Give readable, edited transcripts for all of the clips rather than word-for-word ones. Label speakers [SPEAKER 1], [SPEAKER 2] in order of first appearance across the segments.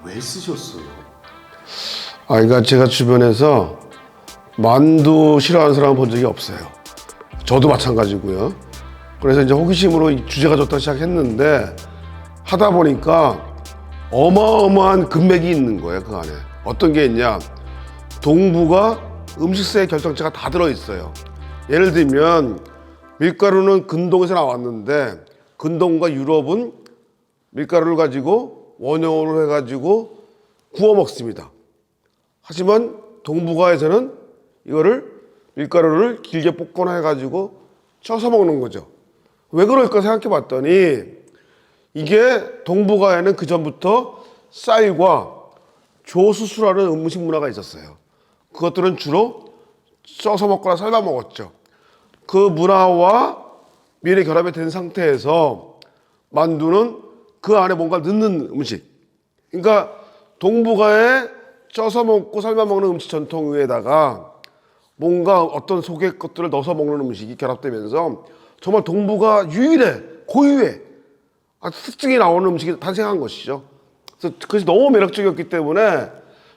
[SPEAKER 1] 왜 쓰셨어요?
[SPEAKER 2] 그러니까 제가 주변에서 만두 싫어하는 사람 본 적이 없어요. 저도 마찬가지고요. 그래서 이제 호기심으로 이 주제가 좋다 시작했는데 하다 보니까 어마어마한 금맥이 있는 거예요. 그 안에 어떤 게 있냐, 동부가 음식사의 결정체가 다 들어있어요. 예를 들면 밀가루는 근동에서 나왔는데 근동과 유럽은 밀가루를 가지고 원형으로 해가지고 구워 먹습니다. 하지만 동북아에서는 이거를 밀가루를 길게 볶거나 해가지고 쪄서 먹는 거죠. 왜 그럴까 생각해 봤더니 이게 동북아에는 그 전부터 쌀과 조수수라는 음식 문화가 있었어요. 그것들은 주로 쪄서 먹거나 삶아 먹었죠. 그 문화와 밀의 결합이 된 상태에서 만두는 그 안에 뭔가 넣는 음식. 그러니까 동북아에 쪄서 먹고 삶아 먹는 음식 전통에다가 뭔가 어떤 속의 것들을 넣어서 먹는 음식이 결합되면서 정말 동북아 유일의 고유의 특징이 나오는 음식이 탄생한 것이죠. 그래서 그것이 너무 매력적이었기 때문에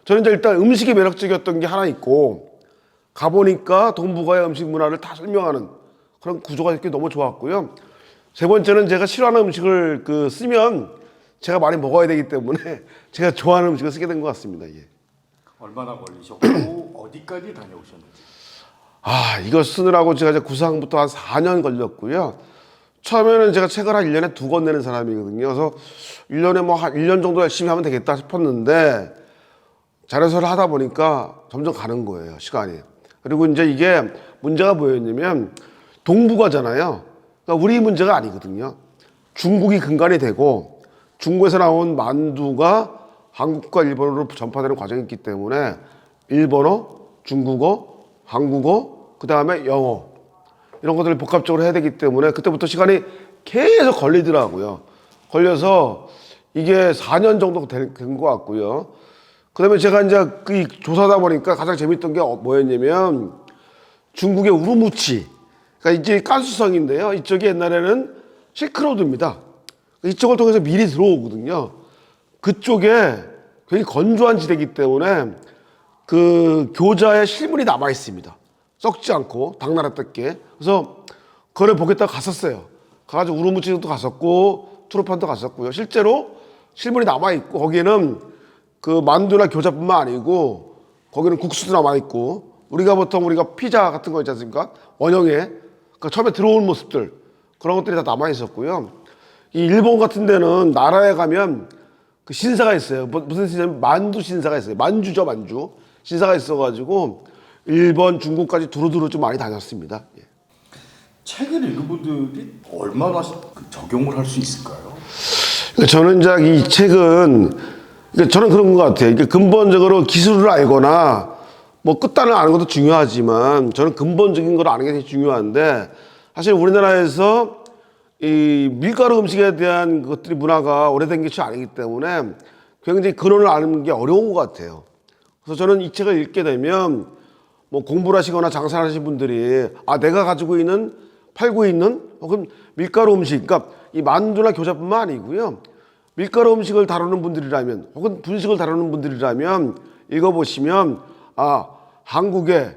[SPEAKER 2] 저는 이제 일단 음식이 매력적이었던 게 하나 있고 가보니까 동북아의 음식 문화를 다 설명하는 그런 구조가 이렇게 너무 좋았고요. 세 번째는 제가 싫어하는 음식을 쓰면 제가 많이 먹어야 되기 때문에 제가 좋아하는 음식을 쓰게 된 것 같습니다. 예.
[SPEAKER 1] 얼마나 걸리셨고 어디까지 다녀오셨는지?
[SPEAKER 2] 이거 쓰느라고 제가 이제 구상부터 한 4년 걸렸고요. 처음에는 제가 책을 한 1년에 2권 내는 사람이거든요. 그래서 1년에 뭐 한 1년 정도 열심히 하면 되겠다 싶었는데 자료서를 하다 보니까 점점 가는 거예요, 시간이. 그리고 이제 이게 문제가 뭐였냐면 동북아잖아요. 그러니까 우리 문제가 아니거든요. 중국이 근간이 되고 중국에서 나온 만두가 한국과 일본어로 전파되는 과정이 있기 때문에 일본어, 중국어, 한국어, 그 다음에 영어 이런 것들을 복합적으로 해야 되기 때문에 그때부터 시간이 계속 걸리더라고요. 걸려서 이게 4년 정도 된 것 같고요. 그 다음에 제가 이제 그 조사하다 보니까 가장 재밌던 게 뭐였냐면 중국의 우르무치, 그러니까 이제 간수성인데요. 이쪽이 옛날에는 실크로드입니다. 이쪽을 통해서 밀이 들어오거든요. 그쪽에 굉장히 건조한 지대이기 때문에 그 교자의 실물이 남아 있습니다. 썩지 않고 당나라 때께. 그래서 그걸 보겠다고 갔었어요. 가가지고 우르무치도 갔었고 투르판도 갔었고요. 실제로 실물이 남아 있고 거기에는 그 만두나 교자뿐만 아니고 거기는 국수도 남아 있고 우리가 보통 피자 같은 거 있지 않습니까? 원형에 그러니까 처음에 들어온 모습들 그런 것들이 다 남아 있었고요. 이 일본 같은 데는 나라에 가면 그 신사가 있어요. 무슨 신사냐면 만두 신사가 있어요. 만주죠, 만주. 신사가 있어가지고 일본, 중국까지 두루두루 좀 많이 다녔습니다. 예.
[SPEAKER 1] 책을 읽은 분들이 얼마나 적용을 할 수 있을까요?
[SPEAKER 2] 저는 이제 이 책은 저는 그런 것 같아요. 근본적으로 기술을 알거나 뭐 끝단을 아는 것도 중요하지만 저는 근본적인 걸 아는 게 되게 중요한데 사실 우리나라에서 이 밀가루 음식에 대한 것들이 문화가 오래된 것이 아니기 때문에 굉장히 근원을 아는 게 어려운 것 같아요. 그래서 저는 이 책을 읽게 되면 뭐 공부를 하시거나 장사를 하시는 분들이 내가 가지고 있는 팔고 있는 혹은 밀가루 음식, 그러니까 이 만두나 교자뿐만 아니고요. 밀가루 음식을 다루는 분들이라면 혹은 분식을 다루는 분들이라면 읽어보시면 한국의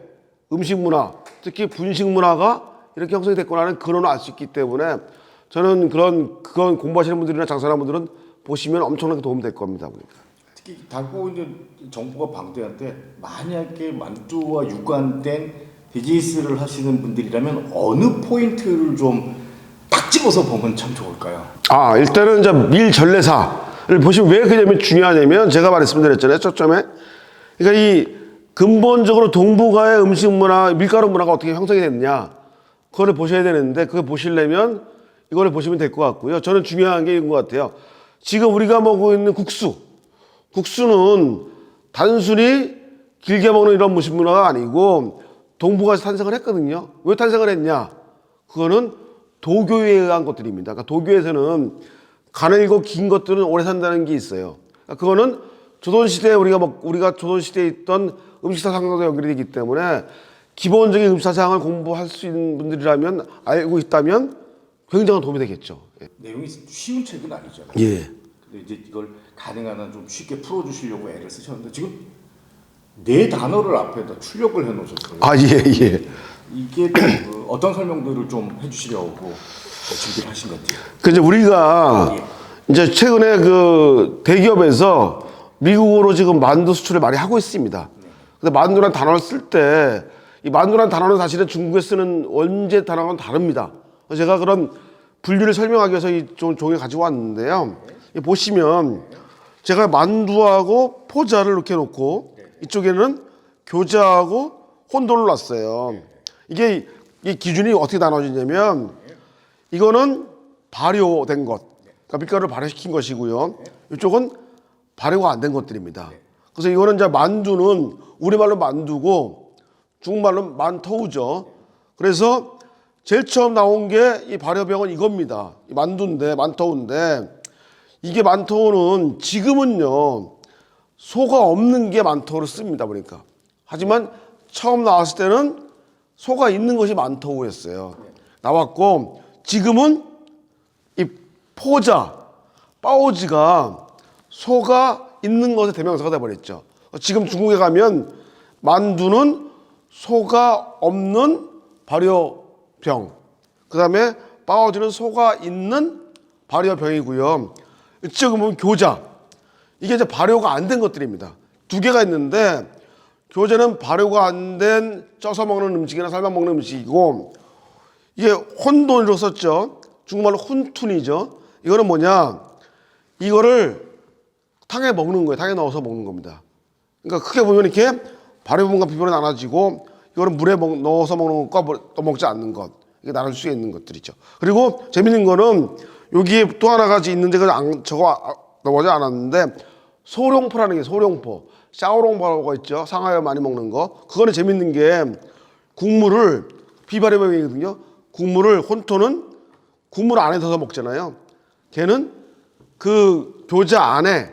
[SPEAKER 2] 음식 문화, 특히 분식 문화가 이렇게 형성이 됐구나 하는 근원을 알 수 있기 때문에 저는 그건 공부하시는 분들이나 장사하는 분들은 보시면 엄청나게 도움될 겁니다. 보니까.
[SPEAKER 1] 특히 달고 있는 정부가 방대한데 만약에 만두와 유관된 비즈니스를 하시는 분들이라면 어느 포인트를 좀 딱 집어서 보면 참 좋을까요?
[SPEAKER 2] 일단은 이제 밀 전래사를 보시면 왜 그냐면 중요하냐면 제가 말씀드렸잖아요. 초점에. 그러니까 이 근본적으로 동북아의 음식 문화, 밀가루 문화가 어떻게 형성이 됐느냐. 그거를 보셔야 되는데 그걸 보시려면 이거를 보시면 될 것 같고요. 저는 중요한 게 이런 것 같아요. 지금 우리가 먹고 있는 국수는 단순히 길게 먹는 이런 음식 문화가 아니고 동북아에서 탄생을 했거든요. 왜 탄생을 했냐? 그거는 도교에 의한 것들입니다. 그러니까 도교에서는 가늘고 긴 것들은 오래 산다는 게 있어요. 그러니까 그거는 조선시대에 우리가 조선시대에 있던 음식사상과 연결이 되기 때문에 기본적인 음식사상을 공부할 수 있는 분들이라면 알고 있다면 굉장한 도움이 되겠죠. 예.
[SPEAKER 1] 내용이 쉬운 책은 아니잖아요.
[SPEAKER 2] 예.
[SPEAKER 1] 근데 이제 이걸 가능한 한 좀 쉽게 풀어주시려고 애를 쓰셨는데 지금 네 단어를 앞에다 출력을 해놓으셨어요.
[SPEAKER 2] 아, 예, 예.
[SPEAKER 1] 이게 어떤 설명들을 좀 해주시려고 준비를 하신 것 같아요.
[SPEAKER 2] 그 이제 우리가 이제 최근에 그 대기업에서 미국으로 지금 만두 수출을 많이 하고 있습니다. 근데 만두란 단어를 쓸 때 이 만두란 단어는 사실은 중국에 쓰는 원제 단어와는 다릅니다. 제가 그런 분류를 설명하기 위해서 이 종이를 가지고 왔는데요. 보시면 제가 만두하고 포자를 이렇게 놓고 이쪽에는 교자하고 혼돈을 놨어요. 이게 이 기준이 어떻게 나눠지냐면 이거는 발효된 것, 그러니까 밀가루를 발효시킨 것이고요. 이쪽은 발효가 안 된 것들입니다. 그래서 이거는 이제 만두는 우리말로 만두고 중국말로 만터우죠. 그래서 제일 처음 나온 게 이 발효병은 이겁니다. 이 만두인데 만터우인데 이게 만터우는 지금은요 소가 없는 게 만터우를 씁니다 보니까. 하지만 처음 나왔을 때는 소가 있는 것이 만터우였어요. 나왔고 지금은 이 포자, 빠오지가 소가 있는 것의 대명사가 돼버렸죠. 지금 중국에 가면 만두는 소가 없는 발효병, 그 다음에 빠오지는 소가 있는 발효병이고요. 지금 보면 교자, 이게 이제 발효가 안 된 것들입니다. 두 개가 있는데 교자는 발효가 안 된 쪄서 먹는 음식이나 삶아 먹는 음식이고 이게 혼돈으로 썼죠. 중국말로 훈툰이죠. 이거는 뭐냐? 이거를 탕에 먹는 거예요. 탕에 넣어서 먹는 겁니다. 그러니까 크게 보면 이렇게 발효 부분과 비교는 나눠지고 이거는 물에 넣어서 먹는 것과 떠먹지 않는 것. 이게 나눌 수 있는 것들이죠. 그리고 재밌는 거는 여기에 또 하나 가지 있는데 저거 넣어지 않았는데 소룡포라는 게 소룡포. 샤오롱포가 있죠. 상하이에 많이 먹는 거. 그거는 재밌는 게 국물을 비발효병이거든요. 국물을 혼토는 국물 안에 넣어서 먹잖아요. 걔는 그 교자 안에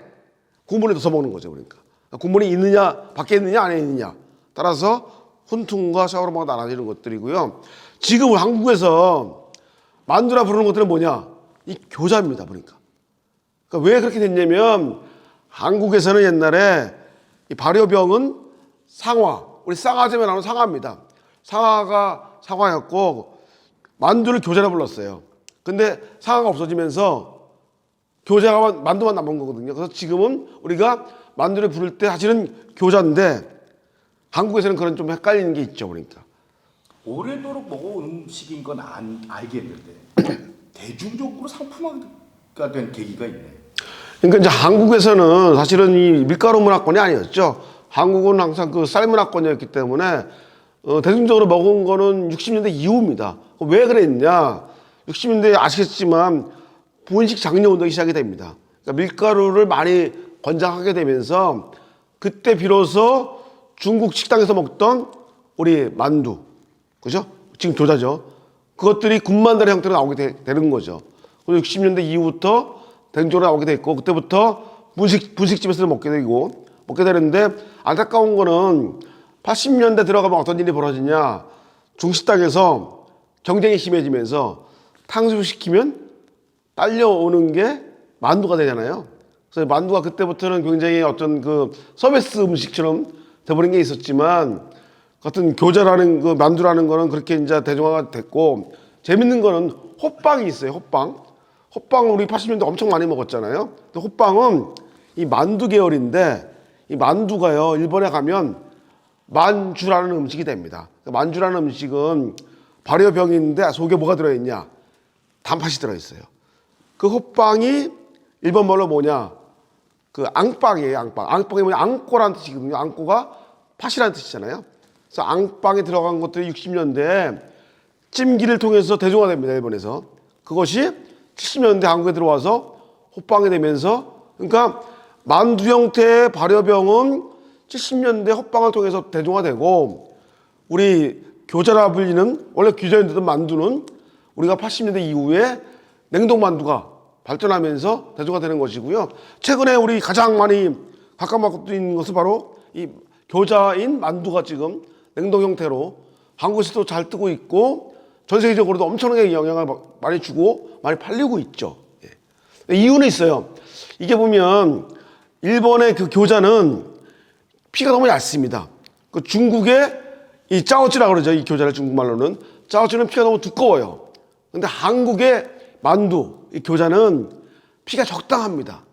[SPEAKER 2] 국물에 넣어서 먹는 거죠. 그러니까 국물이 있느냐 밖에 있느냐 안에 있느냐 따라서 훈퉁과 샤오롱포가 나눠지는 것들이고요. 지금 한국에서 만두라 부르는 것들은 뭐냐? 이 교자입니다. 보니까. 그러니까 왜 그렇게 됐냐면 한국에서는 옛날에 이 발효병은 상화, 우리 쌍화제면 나오는 상화입니다. 상화가 상화였고 만두를 교자라 불렀어요. 근데 상화가 없어지면서 교자가 만두만 남은 거거든요. 그래서 지금은 우리가 만두를 부를 때 사실은 교자인데 한국에서는 그런 좀 헷갈리는 게 있죠. 그러니까.
[SPEAKER 1] 오래도록 먹어온 음식인 건 알겠는데 대중적으로 상품화가 된 계기가 있네.
[SPEAKER 2] 그러니까 이제 한국에서는 사실은 이 밀가루 문화권이 아니었죠. 한국은 항상 그 쌀 문화권이었기 때문에 대중적으로 먹은 거는 60년대 이후입니다. 왜 그랬냐? 60년대에 아시겠지만 분식 장려 운동이 시작이 됩니다. 그러니까 밀가루를 많이 권장하게 되면서 그때 비로소 중국 식당에서 먹던 우리 만두, 그죠? 지금 교자죠. 그것들이 군만두의 형태로 나오게 되는 거죠. 60년대 이후부터 대중적으로 나오게 됐고 그때부터 분식집에서 먹게 되는데 안타까운 거는 80년대 들어가면 어떤 일이 벌어지냐? 중식당에서 경쟁이 심해지면서 탕수육 시키면 딸려오는 게 만두가 되잖아요. 그래서 만두가 그때부터는 굉장히 어떤 그 서비스 음식처럼 돼버린 게 있었지만 같은 교자라는 그 만두라는 거는 그렇게 이제 대중화가 됐고 재밌는 거는 호빵이 있어요. 호빵 우리 80년대 엄청 많이 먹었잖아요. 근데 호빵은 이 만두 계열인데 이 만두가요 일본에 가면 만주라는 음식이 됩니다. 만주라는 음식은 발효병인데 속에 뭐가 들어있냐? 단팥이 들어있어요. 그 호빵이 일본 말로 뭐냐? 그 앙빵이에요. 앙빵이 뭐냐? 앙꼬라는 뜻이거든요. 앙꼬가 팥이라는 뜻이잖아요. 그래서 앙빵에 들어간 것들이 60년대에 찜기를 통해서 대중화됩니다. 일본에서. 그것이 70년대 한국에 들어와서 호빵이 되면서 그러니까 만두 형태의 발효병은 70년대 호빵을 통해서 대중화되고 우리 교자라 불리는 원래 규자였던 만두는 우리가 80년대 이후에 냉동만두가 발전하면서 대중화되는 것이고요. 최근에 우리 가장 많이 가까워먹고 있는 것은 바로 이 교자인 만두가 지금 냉동 형태로 한국에서도 잘 뜨고 있고 전 세계적으로도 엄청나게 영향을 많이 주고 많이 팔리고 있죠. 예. 이유는 있어요. 이게 보면 일본의 그 교자는 피가 너무 얇습니다. 그 중국의 이 짜오찌라고 그러죠. 이 교자를 중국말로는. 짜오찌는 피가 너무 두꺼워요. 근데 한국의 만두, 이 교자는 피가 적당합니다.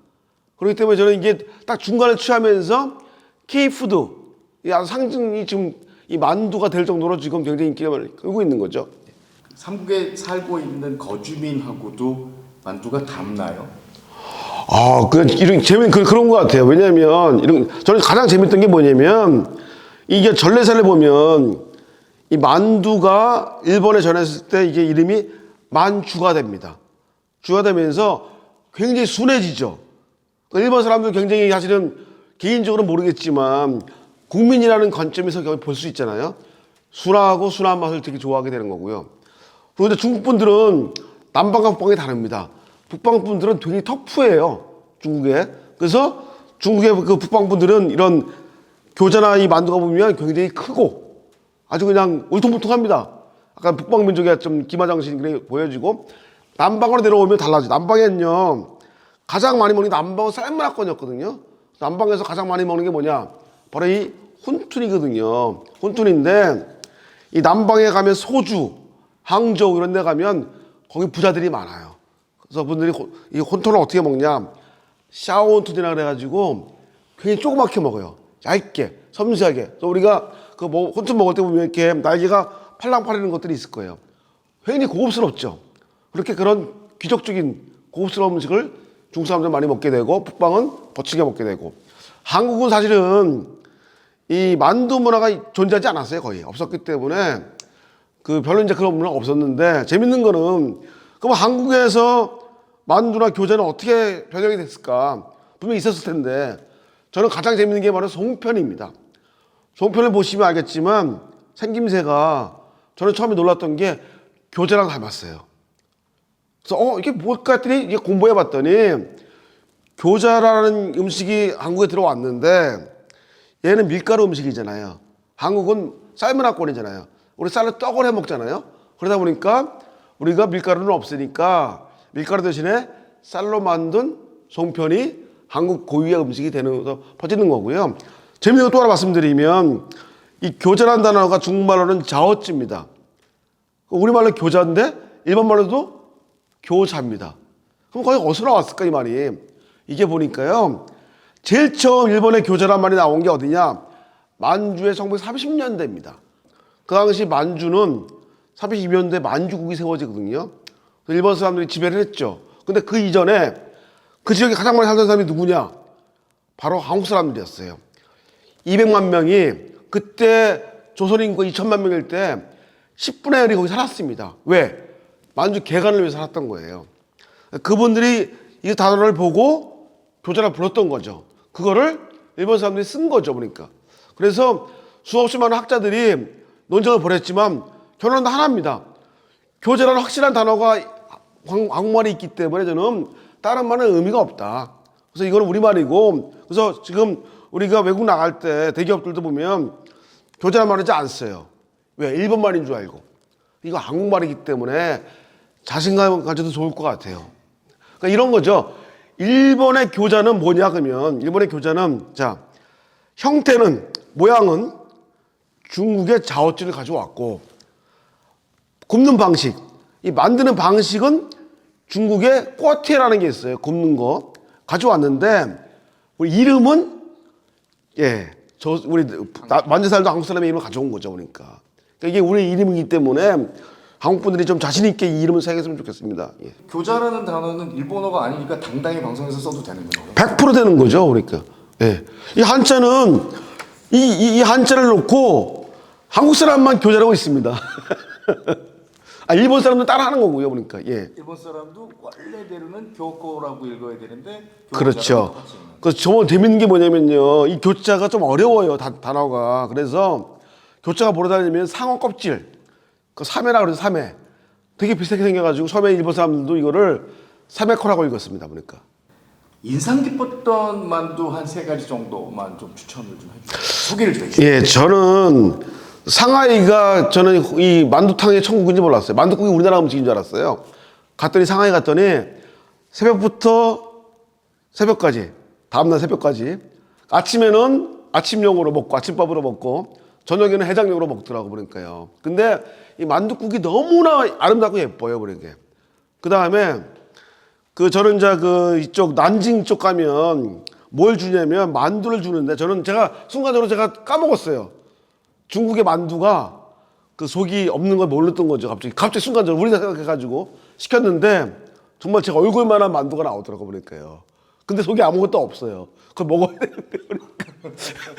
[SPEAKER 2] 그렇기 때문에 저는 이게 딱 중간을 취하면서 K푸드, 이 아주 상징이 지금 이 만두가 될 정도로 지금 굉장히 인기가 끌고 있는 거죠.
[SPEAKER 1] 삼국에 살고 있는 거주민하고도 만두가 닮나요?
[SPEAKER 2] 이런 재미는 그런 것 같아요. 왜냐면, 저는 가장 재밌던 게 뭐냐면, 이게 전래사를 보면, 이 만두가 일본에 전했을 때 이게 이름이 만주가 됩니다. 주가 되면서 굉장히 순해지죠. 일본 사람들 굉장히 사실은 개인적으로 모르겠지만, 국민이라는 관점에서 볼 수 있잖아요. 순하고 순한 맛을 되게 좋아하게 되는 거고요. 그런데 중국 분들은 남방과 북방이 다릅니다. 북방 분들은 되게 터프해요. 중국에. 그래서 중국의 그 북방 분들은 이런 교자나 이 만두가 보면 굉장히 크고 아주 그냥 울퉁불퉁합니다. 약간 북방 민족의 좀 기마장신이 보여지고 남방으로 내려오면 달라져요. 남방에는요 가장 많이 먹는 게 남방은 쌀문화권이었거든요. 남방에서 가장 많이 먹는 게 뭐냐? 바로 이 훈툰이거든요. 훈툰인데 이 남방에 가면 소주, 항저우 이런 데 가면 거기 부자들이 많아요. 그래서 분들이 이 혼돈을 어떻게 먹냐? 샤오혼툰이라 그래가지고 굉장히 조그맣게 먹어요. 얇게, 섬세하게. 그래서 우리가 그 뭐 혼툰 먹을 때 보면 이렇게 날개가 팔랑팔리는 것들이 있을 거예요. 굉장히 고급스럽죠. 그렇게 그런 귀족적인 고급스러운 음식을 중국 사람들 많이 먹게 되고 북방은 거치게 먹게 되고 한국은 사실은 이 만두 문화가 존재하지 않았어요. 거의 없었기 때문에 그 별로 이제 그런 문화가 없었는데 재밌는 거는 그럼 한국에서 만두나 교자는 어떻게 변형이 됐을까? 분명히 있었을 텐데 저는 가장 재밌는 게 바로 송편입니다. 송편을 보시면 알겠지만 생김새가 저는 처음에 놀랐던 게 교자랑 닮았어요. 그래서 이게 뭘까 했더니 이게 공부해 봤더니 교자라는 음식이 한국에 들어왔는데 얘는 밀가루 음식이잖아요. 한국은 쌀문화권이잖아요. 우리 쌀로 떡을 해 먹잖아요. 그러다 보니까 우리가 밀가루는 없으니까 밀가루 대신에 쌀로 만든 송편이 한국 고유의 음식이 되면서 퍼지는 거고요. 재미있는 거 또 하나 말씀드리면 이 교자라는 단어가 중국말로는 자어찌입니다. 우리말로 교자인데 일본말로도 교자입니다. 그럼 거기 어디서 나왔을까 이 말이? 이게 보니까요. 제일 처음 일본의 교자란 말이 나온 게 어디냐? 만주의 1930년대입니다. 그 당시 만주는 32년대 만주국이 세워지거든요. 일본 사람들이 지배를 했죠. 근데 그 이전에 그 지역에 가장 많이 살던 사람이 누구냐? 바로 한국 사람들이었어요. 200만 명이 그때 조선 인구 2천만 명일 때 10분의 1이 거기 살았습니다. 왜? 만주 개간을 위해서 살았던 거예요. 그분들이 이 단어를 보고 교자라 불렀던 거죠. 그거를 일본 사람들이 쓴 거죠. 그러니까. 그래서 수없이 많은 학자들이 논쟁을 벌였지만 결론은 하나입니다. 교자라는 확실한 단어가 한국말이 있기 때문에 저는 다른 말은 의미가 없다. 그래서 이거는 우리말이고 그래서 지금 우리가 외국 나갈 때 대기업들도 보면 교자란 말을 잘 안 써요. 왜? 일본말인 줄 알고. 이거 한국말이기 때문에 자신감 가져도 좋을 것 같아요. 그러니까 이런 거죠. 일본의 교자는 뭐냐 그러면 일본의 교자는 자 형태는 모양은 중국의 자오찌를 가져왔고 굽는 방식 이 만드는 방식은 중국의 꼬티라는 게 있어요. 굽는 거 가져왔는데 우리 이름은 우리 만주 살던 한국 사람의 이름을 가져온 거죠. 그러니까 이게 우리 이름이기 때문에 한국 분들이 좀 자신 있게 이 이름을 사용했으면 좋겠습니다. 예.
[SPEAKER 1] 교자라는 단어는 일본어가 아니니까 당당히 방송에서 써도 되는 거예요?
[SPEAKER 2] 100% 되는 거죠. 그러니까 예. 이 한자는 이 한자를 놓고 한국 사람만 교자라고 있습니다. 일본 사람도 따라하는 거고요. 그러니까 예.
[SPEAKER 1] 일본 사람도 원래대로는 교코라고 읽어야 되는데
[SPEAKER 2] 그렇죠. 그래서 정말 재밌는 게 뭐냐면요. 이 교자가 좀 어려워요. 단어가. 그래서 교자가 보러 다니면 상어 껍질, 그 사메라 그래서 사메. 되게 비슷하게 생겨가지고 처음에 일본 사람들도 이거를 사메코라고 읽었습니다. 보니까.
[SPEAKER 1] 인상 깊었던 만두 한 3가지 정도만 좀 추천을 좀 해주세요. 소개를 좀 해주세요.
[SPEAKER 2] 예, 저는 이 만두탕의 천국인지 몰랐어요. 만두국이 우리나라 음식인 줄 알았어요. 갔더니 상하이 갔더니 새벽부터 새벽까지, 다음날 새벽까지 아침에는 아침용으로 먹고 아침밥으로 먹고 저녁에는 해장용으로 먹더라고 그러니까요. 근데 이 만둣국이 너무나 아름답고 예뻐요 그러니까. 그 다음에 저는 이제 이쪽 난징 쪽 가면 뭘 주냐면 만두를 주는데 제가 순간적으로 제가 까먹었어요. 중국의 만두가 속이 없는 걸 몰랐던 거죠. 갑자기 순간적으로 우리가 생각해가지고 시켰는데 정말 제가 얼굴만한 만두가 나오더라고 보니까요. 근데 속에 아무것도 없어요. 그걸 먹어야 되는데 그러니까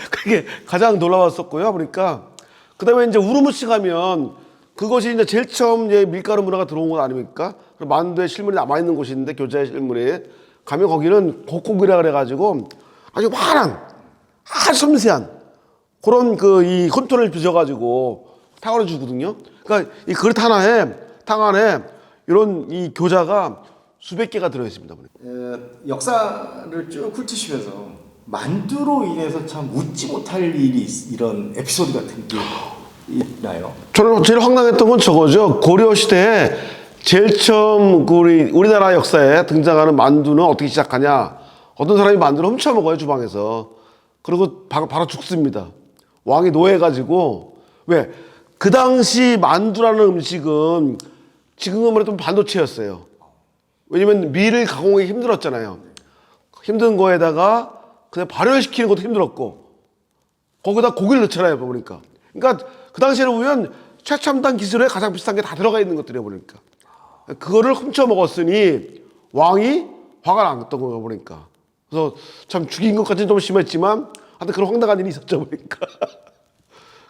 [SPEAKER 2] 그게 가장 놀라웠었고요. 그러니까 그다음에 이제 우르무치 가면 그것이 이제 제일 처음 이제 밀가루 문화가 들어온 것 아닙니까? 만두의 실물이 남아 있는 곳인데 교자의 실물이 가면 거기는 곡곡이라 그래가지고 아주 환한, 아주 섬세한 그런 이 컨트롤을 빚어가지고 탕을 주거든요. 그러니까 이 그릇 하나에 탕 안에 이런 이 교자가 수백 개가 들어 있습니다.
[SPEAKER 1] 역사를 쭉 훑으시면서 만두로 인해서 참 웃지 못할 일이 이런 에피소드 같은 게 있나요?
[SPEAKER 2] 저는 제일 황당했던 건 저거죠. 고려 시대에 제일 처음 우리나라 역사에 등장하는 만두는 어떻게 시작하냐? 어떤 사람이 만두를 훔쳐 먹어요 주방에서. 그리고 바로 죽습니다. 왕이 노해가지고 왜? 그 당시 만두라는 음식은 지금으로 말하면 반도체였어요. 왜냐면 밀을 가공하기 힘들었잖아요. 힘든 거에다가 그냥 발효시키는 것도 힘들었고 거기다 고기를 넣잖아요 보니까. 그러니까 그 당시에는 보면 최첨단 기술에 가장 비슷한 게 다 들어가 있는 것들이에요 보니까. 그거를 훔쳐 먹었으니 왕이 화가 났던 거 보니까. 그래서 참 죽인 것까지는 좀 심했지만 하여튼 그런 황당한 일이 있었죠 보니까.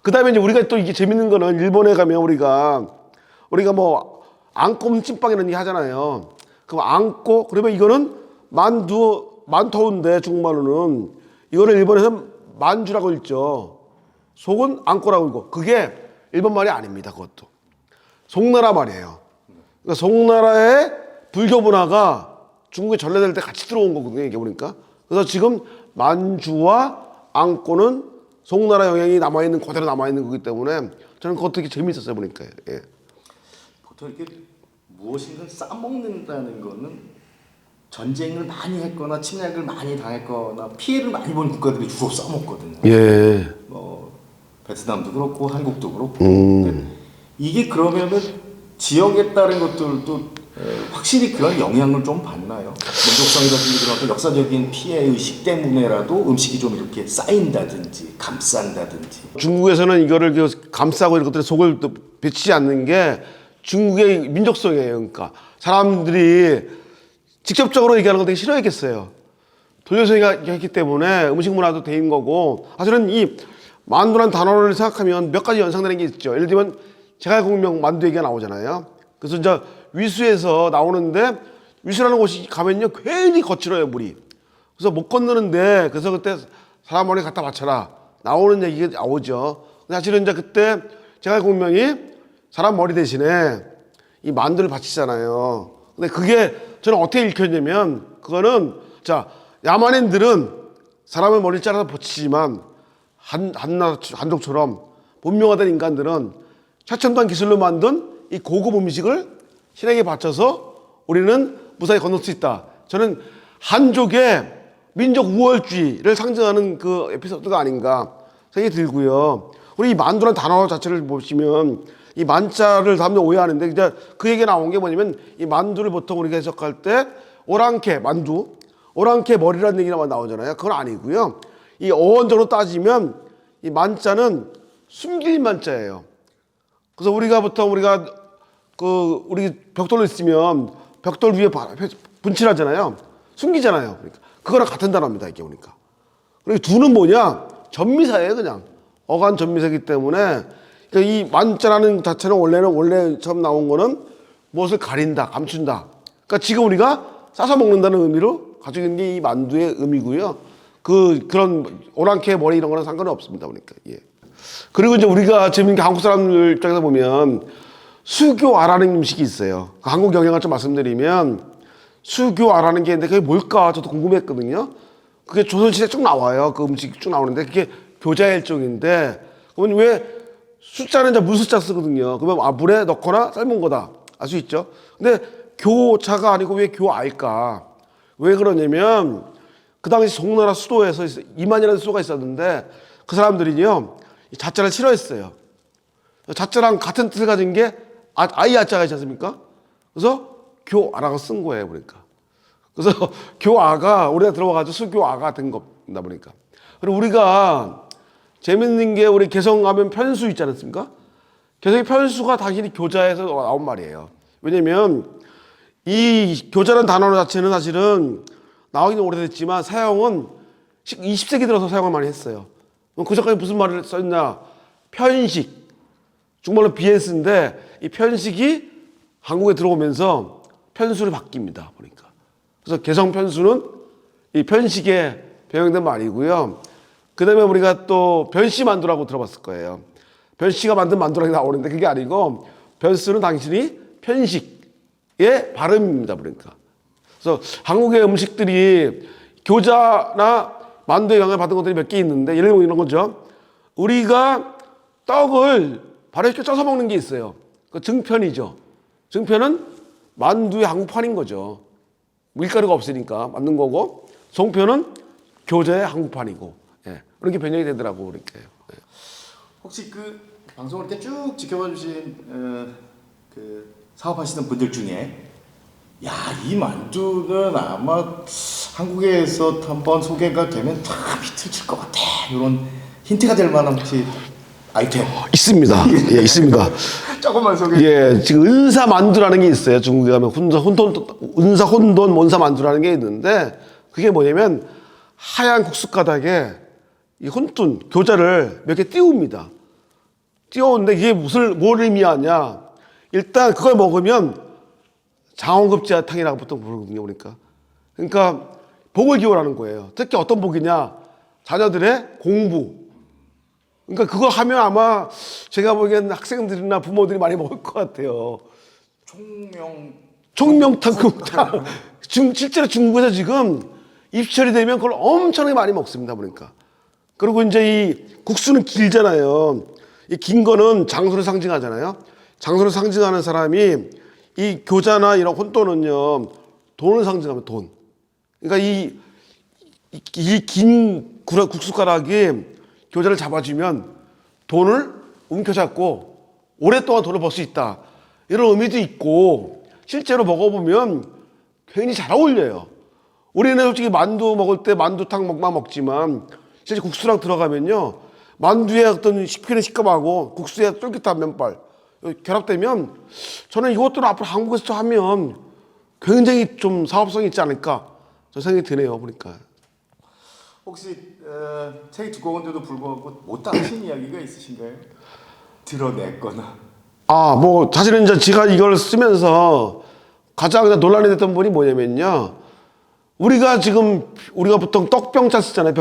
[SPEAKER 2] 그 다음에 이제 우리가 또 이게 재밌는 거는 일본에 가면 우리가 뭐 안꼼 찐빵 이런 얘기 하잖아요. 그럼 안꼬 그러면 이거는 만토인데 중국말로는 이거를 일본에서 만주라고 읽죠. 속은 안꼬라고 읽고 그게 일본 말이 아닙니다. 그것도 송나라 말이에요. 그러니까 송나라의 불교 문화가 중국에 전래될 때 같이 들어온 거거든요. 이게 보니까. 그래서 지금 만주와 안꼬는 송나라 영향이 남아있는 그대로 남아있는 거기 때문에 저는 그것도 되게 재미있었어요 보니까. 예.
[SPEAKER 1] 보통 이렇게 무엇인가 싸먹는다는 거는 전쟁을 많이 했거나 침략을 많이 당했거나 피해를 많이 본 국가들이 주로 싸먹거든요.
[SPEAKER 2] 예.
[SPEAKER 1] 뭐 베트남도 그렇고 한국도 그렇고. 근데 이게 그러면은 지역에 따른 것들도 확실히 그런 영향을 좀 받나요? 민족성이라든지 그런 어떤 역사적인 피해 의식 때문에라도 음식이 좀 이렇게 쌓인다든지 감싼다든지.
[SPEAKER 2] 중국에서는 이거를 감싸고 이런 것들에 속을 또 비치지 않는 게 중국의 민족성이에요. 그러니까 사람들이 직접적으로 얘기하는 거 되게 싫어했겠어요. 돌려서 얘기했기 때문에 음식 문화도 대인 거고. 사실은 이 만두라는 단어를 생각하면 몇 가지 연상되는 게 있죠. 예를 들면 제갈공명 만두 얘기가 나오잖아요. 그래서 이제 위수에서 나오는데 위수라는 곳이 가면요 괜히 거칠어요 물이. 그래서 못 건너는데 그래서 그때 사람 머리 갖다 바쳐라 나오는 얘기가 나오죠. 사실은 이제 그때 제갈공명이 사람 머리 대신에 이 만두를 바치잖아요. 근데 그게 저는 어떻게 읽혔냐면 그거는 자 야만인들은 사람의 머리를 잘라서 붙이지만 한족처럼 본명화된 인간들은 최첨단 기술로 만든 이 고급 음식을 신에게 바쳐서 우리는 무사히 건널 수 있다. 저는 한족의 민족 우월주의를 상징하는 그 에피소드가 아닌가 생각이 들고요. 우리 이 만두라는 단어 자체를 보시면 이 만자를 사람들이 오해하는데 이제 그 얘기가 나온 게 뭐냐면 이 만두를 보통 우리가 해석할 때 오랑캐 만두, 오랑캐 머리라는 얘기가 나오잖아요. 그건 아니고요. 이 어원적으로 따지면 이 만자는 숨길 만자예요. 그래서 우리가 보통 우리 벽돌로 있으면 벽돌 위에 분칠하잖아요. 숨기잖아요. 그러니까 그거랑 같은 단어입니다. 이게 보니까. 그리고 두는 뭐냐? 전미사예요, 그냥. 어간 전미사이기 때문에 그러니까 이 만자라는 자체는 원래 처음 나온 거는 무엇을 가린다, 감춘다. 그러니까 지금 우리가 싸서 먹는다는 의미로 가지고 있는 게 이 만두의 의미고요. 그런 오랑캐 머리 이런 거랑 상관이 없습니다. 그러니까. 예. 그리고 이제 우리가 재밌는 게 한국 사람들 입장에서 보면 수교아라는 음식이 있어요. 한국 영향을 좀 말씀드리면 수교아라는 게 있는데 그게 뭘까 저도 궁금했거든요. 그게 조선시대에 쭉 나와요. 그 음식이 쭉 나오는데 그게 교자의 일종인데 그러면 왜 숫자는 이제 물숫자 쓰거든요. 그러면 물에 넣거나 삶은 거다. 알 수 있죠. 근데 교자가 아니고 왜 교아일까? 왜 그러냐면 그 당시 송나라 수도에서 이만이라는 수도가 있었는데 그 사람들이요 이 자자를 싫어했어요. 자자랑 같은 뜻을 가진 게 아이 아자가 있지 않습니까? 그래서 교아라고 쓴 거예요, 보니까. 그래서 교아가 우리가 들어와가지고 수교아가 된 겁니다, 보니까. 그리고 우리가 재밌는 게 우리 개성하면 편수 있지 않습니까? 개성의 편수가 당연히 교자에서 나온 말이에요. 왜냐면 이 교자라는 단어 자체는 사실은 나오기는 오래됐지만 사용은 20세기 들어서 사용을 많이 했어요. 그 전까지 무슨 말을 썼냐? 편식. 중국말로 비엔스인데 이 편식이 한국에 들어오면서 편수로 바뀝니다. 보니까. 그래서 개성 편수는 이 편식에 배경된 말이고요. 그 다음에 우리가 또 변씨 만두라고 들어봤을 거예요. 변씨가 만든 만두라고 나오는데 그게 아니고 변수는 당신이 편식의 발음입니다. 그러니까. 그래서 한국의 음식들이 교자나 만두에 영향을 받은 것들이 몇 개 있는데 예를 들면 이런 거죠. 우리가 떡을 바로 이렇게 쪄서 먹는 게 있어요. 그 증편이죠. 증편은 만두의 한국판인 거죠. 밀가루가 없으니까 만든 거고 송편은 교자의 한국판이고 그렇게 변형이 되더라고 그렇게.
[SPEAKER 1] 혹시 그 방송을 이렇게 쭉 지켜봐 주신 그 사업하시는 분들 중에 야, 이 만두는 아마 한국에서 한번 소개가 되면 참 히트 칠 것 같아. 이런 힌트가 될 만한 혹시 아이템
[SPEAKER 2] 있습니다. 예, 있습니다.
[SPEAKER 1] 조금만 소개.
[SPEAKER 2] 예, 지금 은사 만두라는 게 있어요. 중국에 가면 은사 혼돈 몬사 만두라는 게 있는데 그게 뭐냐면 하얀 국수 가닥에 이 혼돈 교자를 몇 개 띄웁니다. 띄우는데 이게 뭘 의미하냐? 일단 그걸 먹으면 장원급제탕이라고 보통 부르거든요, 그러니까. 그러니까 복을 기원하는 거예요. 특히 어떤 복이냐? 자녀들의 공부. 그러니까 그거 하면 아마 제가 보기엔 학생들이나 부모들이 많이 먹을 것 같아요. 총명탕국탕. 실제로 중국에서 지금 입시철이 되면 그걸 엄청나게 많이 먹습니다, 보니까. 그리고 이제 이 국수는 길잖아요. 이 긴 거는 장수를 상징하잖아요. 장수를 상징하는 사람이 이 교자나 이런 혼돈은요, 돈을 상징하면 돈. 그러니까 이 긴 국숟가락이 교자를 잡아주면 돈을 움켜잡고 오랫동안 돈을 벌 수 있다. 이런 의미도 있고, 실제로 먹어보면 굉장히 잘 어울려요. 우리는 솔직히 만두 먹을 때 만두탕만 먹지만, 실제 국수랑 들어가면요, 만두의 어떤 씹히는 식감하고 국수의 쫄깃한 면발, 결합되면 저는 이것들은 앞으로 한국에서 하면 굉장히 좀 사업성이 있지 않을까 저 생각이 드네요. 보니까.
[SPEAKER 1] 혹시 책이 두꺼운데도 불구하고 못다 하신 이야기가 있으신가요? 드러냈거나.
[SPEAKER 2] 뭐 사실은 이제 제가 이걸 쓰면서 가장 논란이 됐던 부분이 뭐냐면요. 우리가 보통 떡병자 쓰잖아요.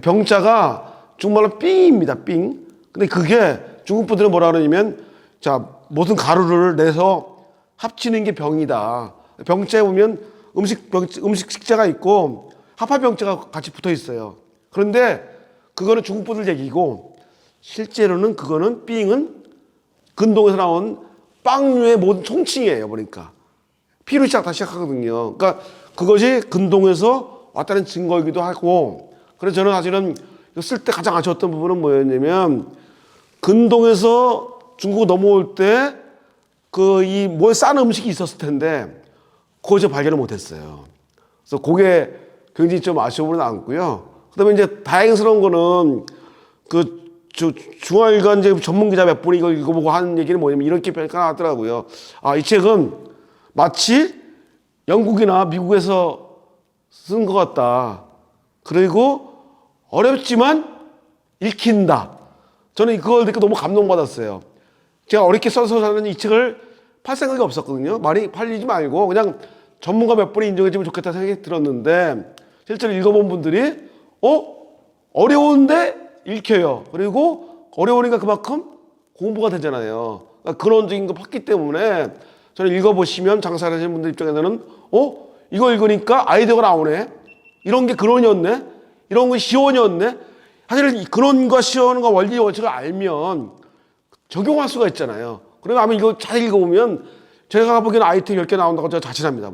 [SPEAKER 2] 병자가 중국말로 삥입니다. 삥. 근데 그게 중국 분들은 뭐라 그러냐면 자, 무슨 가루를 내서 합치는 게 병이다. 병자에 보면 음식 식자가 있고 합합병자가 같이 붙어 있어요. 그런데 그거는 중국 분들 얘기고 실제로는 그거는 삥은 근동에서 나온 빵류의 모든 총칭이에요. 보니까 피로 시작하거든요. 그러니까 그것이 근동에서 왔다는 증거이기도 하고 그래서 저는 사실은 쓸 때 가장 아쉬웠던 부분은 뭐였냐면 근동에서 중국 넘어올 때 싼 음식이 있었을 텐데 그거 제가 발견을 못했어요. 그래서 그게 굉장히 좀 아쉬움으로 남고요. 그다음에 이제 다행스러운 거는 중앙일간 이제 전문 기자 몇 분이 이거 읽어보고 하는 얘기는 뭐냐면 이렇게 평가하더라고요. 이 책은 마치 영국이나 미국에서 쓴 것 같다. 그리고 어렵지만 읽힌다. 저는 그걸 듣고 너무 감동받았어요. 제가 어렵게 써서 사는 이 책을 팔 생각이 없었거든요. 많이 팔리지 말고 그냥 전문가 몇 분이 인정해주면 좋겠다 생각이 들었는데 실제로 읽어본 분들이 어려운데 읽혀요. 그리고 어려우니까 그만큼 공부가 되잖아요. 그러니까 근원적인 거 봤기 때문에 저는 읽어보시면 장사를 하시는 분들 입장에서는 이거 읽으니까 아이디어가 나오네. 이런 게 근원이었네. 이런 건 시원이었네. 사실 근원과 시원과 원리 원칙을 알면 적용할 수가 있잖아요. 그러면 아마 이거 잘 읽어보면 제가 보기에는 아이템 10개 나온다고 제가 자신합니다.